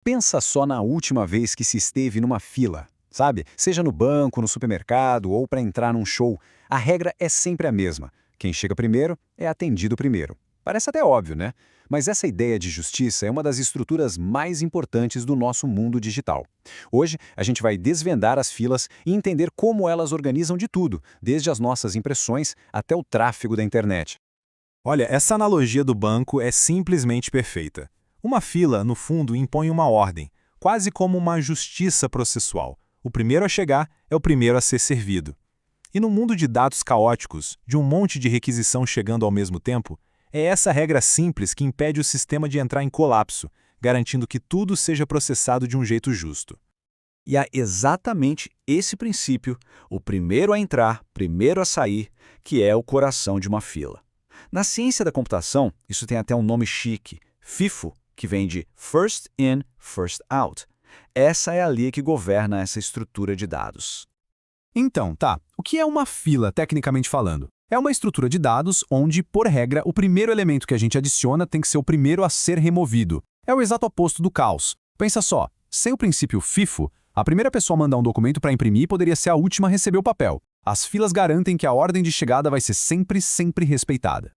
Pensa só na última vez que se esteve numa fila, sabe? Seja no banco, no supermercado ou para entrar num show, a regra é sempre a mesma. Quem chega primeiro é atendido primeiro. Parece até óbvio, né? Mas essa ideia de justiça é uma das estruturas mais importantes do nosso mundo digital. Hoje, a gente vai desvendar as filas e entender como elas organizam de tudo, desde as nossas impressões até o tráfego da internet. Olha, essa analogia do banco é simplesmente perfeita. Uma fila, no fundo, impõe uma ordem, quase como uma justiça processual. O primeiro a chegar é o primeiro a ser servido. E no mundo de dados caóticos, de um monte de requisição chegando ao mesmo tempo, é essa regra simples que impede o sistema de entrar em colapso, garantindo que tudo seja processado de um jeito justo. E é exatamente esse princípio, o primeiro a entrar, primeiro a sair, que é o coração de uma fila. Na ciência da computação, isso tem até um nome chique, FIFO, que vem de First In, First Out. Essa é a lei que governa essa estrutura de dados. Então, o que é uma fila, tecnicamente falando? É uma estrutura de dados onde, por regra, o primeiro elemento que a gente adiciona tem que ser o primeiro a ser removido. É o exato oposto do caos. Pensa só, sem o princípio FIFO, a primeira pessoa a mandar um documento para imprimir poderia ser a última a receber o papel. As filas garantem que a ordem de chegada vai ser sempre respeitada.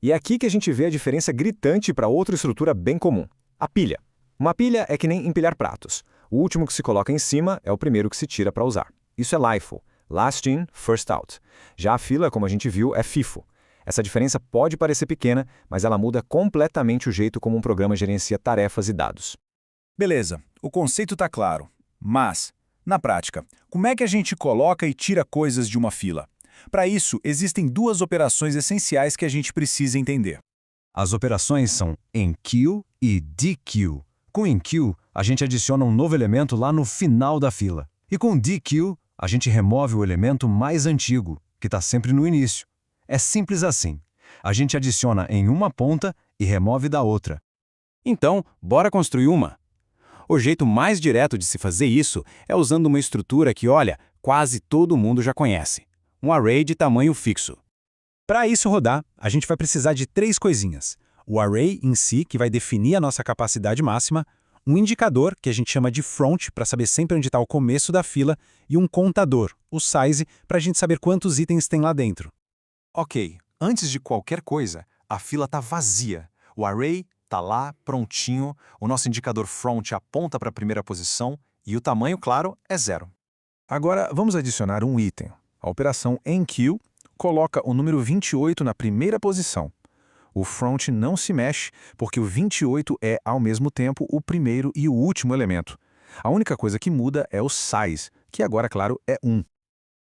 E é aqui que a gente vê a diferença gritante para outra estrutura bem comum, a pilha. Uma pilha é que nem empilhar pratos. O último que se coloca em cima é o primeiro que se tira para usar. Isso é LIFO, Last In, First Out. Já a fila, como a gente viu, é FIFO. Essa diferença pode parecer pequena, mas ela muda completamente o jeito como um programa gerencia tarefas e dados. Beleza, o conceito está claro. Mas, na prática, como é que a gente coloca e tira coisas de uma fila? Para isso, existem duas operações essenciais que a gente precisa entender. As operações são enqueue e dequeue. Com enqueue, a gente adiciona um novo elemento lá no final da fila. E com dequeue, a gente remove o elemento mais antigo, que está sempre no início. É simples assim. A gente adiciona em uma ponta e remove da outra. Então, bora construir uma. O jeito mais direto de se fazer isso é usando uma estrutura que, olha, quase todo mundo já conhece. Um array de tamanho fixo. Para isso rodar, a gente vai precisar de três coisinhas. O array em si, que vai definir a nossa capacidade máxima, um indicador, que a gente chama de front, para saber sempre onde está o começo da fila, e um contador, o size, para a gente saber quantos itens tem lá dentro. Ok, antes de qualquer coisa, a fila está vazia. O array está lá, prontinho, o nosso indicador front aponta para a primeira posição e o tamanho, claro, é 0. Agora, vamos adicionar um item. A operação enqueue coloca o número 28 na primeira posição. O front não se mexe, porque o 28 é, ao mesmo tempo, o primeiro e o último elemento. A única coisa que muda é o size, que agora, claro, é 1.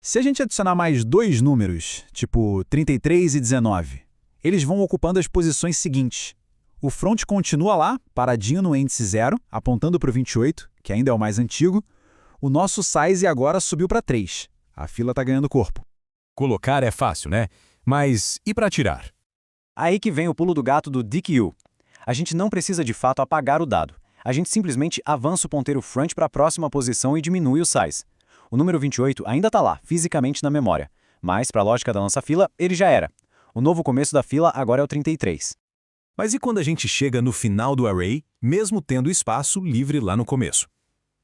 Se a gente adicionar mais dois números, tipo 33 e 19, eles vão ocupando as posições seguintes. O front continua lá, paradinho no índice 0, apontando para o 28, que ainda é o mais antigo. O nosso size agora subiu para 3. A fila está ganhando corpo. Colocar é fácil, né? Mas e para tirar? Aí que vem o pulo do gato do dequeue. A gente não precisa de fato apagar o dado. A gente simplesmente avança o ponteiro front para a próxima posição e diminui o size. O número 28 ainda está lá, fisicamente na memória. Mas, para a lógica da nossa fila, ele já era. O novo começo da fila agora é o 33. Mas e quando a gente chega no final do array, mesmo tendo espaço livre lá no começo?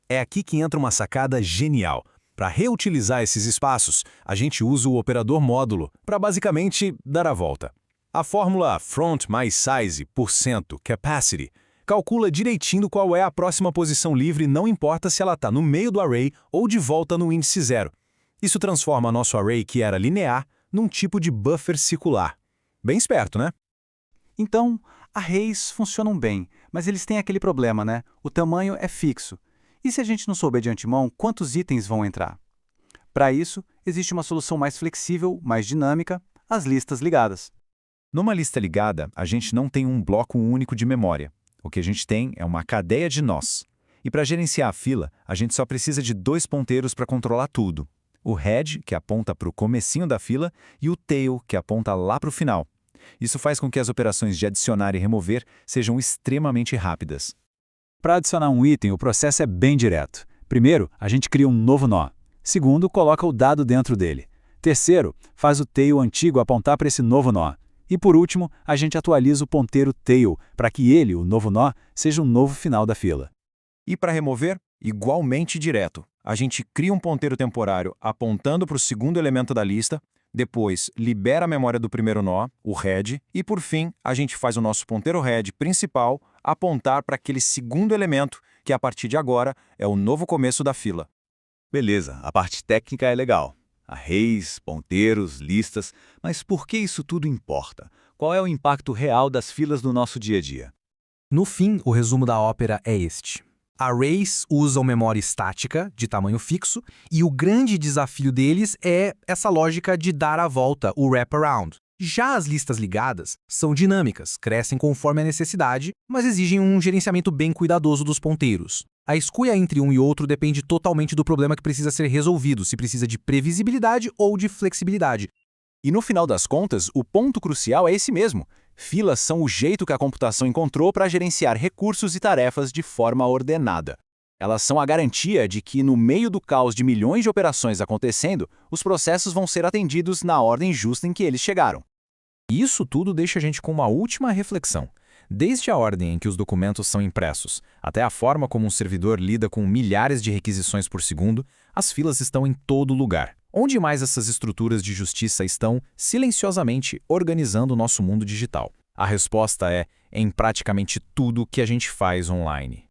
É aqui que entra uma sacada genial. Para reutilizar esses espaços, a gente usa o operador módulo para basicamente dar a volta. A fórmula front mais size por cento capacity calcula direitinho qual é a próxima posição livre, não importa se ela está no meio do array ou de volta no índice 0. Isso transforma nosso array, que era linear, num tipo de buffer circular. Bem esperto, né? Então, arrays funcionam bem, mas eles têm aquele problema, né? O tamanho é fixo. E se a gente não souber de antemão quantos itens vão entrar? Para isso, existe uma solução mais flexível, mais dinâmica, as listas ligadas. Numa lista ligada, a gente não tem um bloco único de memória. O que a gente tem é uma cadeia de nós. E para gerenciar a fila, a gente só precisa de dois ponteiros para controlar tudo. O head, que aponta para o comecinho da fila, e o tail, que aponta lá para o final. Isso faz com que as operações de adicionar e remover sejam extremamente rápidas. Para adicionar um item, o processo é bem direto. Primeiro, a gente cria um novo nó. Segundo, coloca o dado dentro dele. Terceiro, faz o tail antigo apontar para esse novo nó. E por último, a gente atualiza o ponteiro tail para que ele, o novo nó, seja o novo final da fila. E para remover, igualmente direto. A gente cria um ponteiro temporário apontando para o segundo elemento da lista, depois libera a memória do primeiro nó, o head, e por fim a gente faz o nosso ponteiro head principal apontar para aquele segundo elemento, que a partir de agora é o novo começo da fila. Beleza, a parte técnica é legal. Arrays, ponteiros, listas, mas por que isso tudo importa? Qual é o impacto real das filas no nosso dia a dia? No fim, o resumo da ópera é este. Arrays usam memória estática, de tamanho fixo, e o grande desafio deles é essa lógica de dar a volta, o wraparound. Já as listas ligadas são dinâmicas, crescem conforme a necessidade, mas exigem um gerenciamento bem cuidadoso dos ponteiros. A escolha entre um e outro depende totalmente do problema que precisa ser resolvido, se precisa de previsibilidade ou de flexibilidade. E no final das contas, o ponto crucial é esse mesmo. Filas são o jeito que a computação encontrou para gerenciar recursos e tarefas de forma ordenada. Elas são a garantia de que, no meio do caos de milhões de operações acontecendo, os processos vão ser atendidos na ordem justa em que eles chegaram. E isso tudo deixa a gente com uma última reflexão. Desde a ordem em que os documentos são impressos, até a forma como um servidor lida com milhares de requisições por segundo, as filas estão em todo lugar. Onde mais essas estruturas de justiça estão silenciosamente organizando o nosso mundo digital? A resposta é em praticamente tudo que a gente faz online.